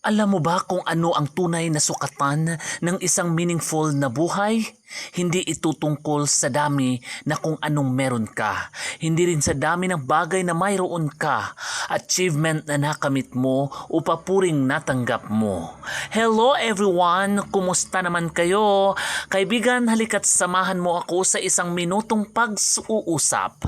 Alam mo ba kung ano ang tunay na sukatan ng isang meaningful na buhay? Hindi ito tungkol sa dami na kung anong meron ka. Hindi rin sa dami ng bagay na mayroon ka. Achievement na nakamit mo o papuring natanggap mo. Hello everyone! Kumusta naman kayo? Kaibigan, halika't samahan mo ako sa isang minutong pag-uusap.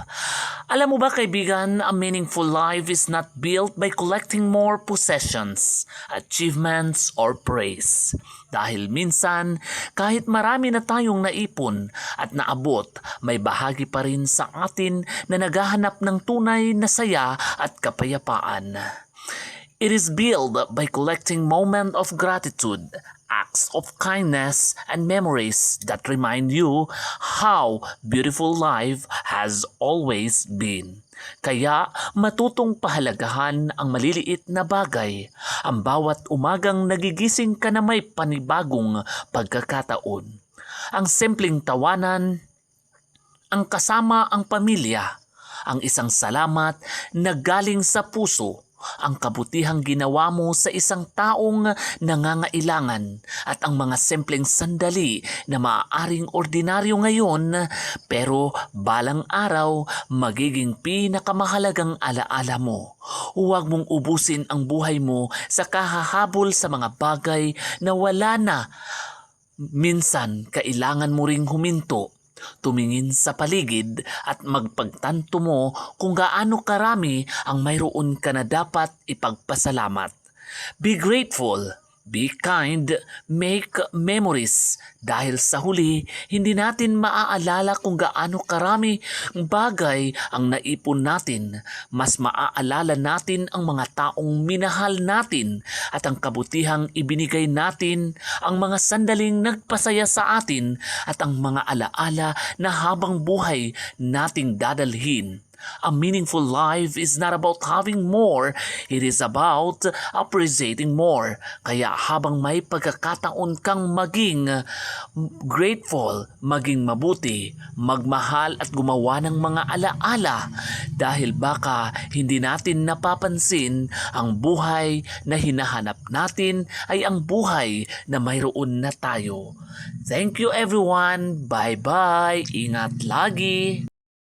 Alam mo ba kaibigan, a meaningful life is not built by collecting more possessions, achievements, or praise. Dahil minsan, kahit marami na tayong naipon at naabot, may bahagi pa rin sa atin na naghahanap ng tunay na saya at kapayapaan. It is built by collecting moments of gratitude, acts of kindness, and memories that remind you how beautiful life has always been. Kaya matutong pahalagahan ang maliliit na bagay, ang bawat umagang nagigising ka na may panibagong pagkakataon. Ang simpleng tawanan, ang kasama ang pamilya, ang isang salamat na galing sa puso, ang kabutihang ginawa mo sa isang taong nangangailangan at ang mga simpleng sandali na maaaring ordinaryo ngayon pero balang araw magiging pinakamahalagang alaala mo. Huwag mong ubusin ang buhay mo sa kahahabol sa mga bagay na wala na. Minsan kailangan mo ring huminto, tumingin sa paligid at magpagtanto mo kung gaano karami ang mayroon ka na dapat ipagpasalamat. Be grateful, be kind, make memories. Dahil sa huli, hindi natin maaalala kung gaano karami bagay ang naipon natin. Mas maaalala natin ang mga taong minahal natin at ang kabutihang ibinigay natin, ang mga sandaling nagpasaya sa atin at ang mga alaala na habang buhay nating dadalhin. A meaningful life is not about having more, it is about appreciating more. Kaya habang may pagkakataon kang maging grateful, maging mabuti, magmahal at gumawa ng mga alaala dahil baka hindi natin napapansin ang buhay na hinahanap natin ay ang buhay na mayroon na tayo. Thank you everyone. Bye-bye. Ingat lagi.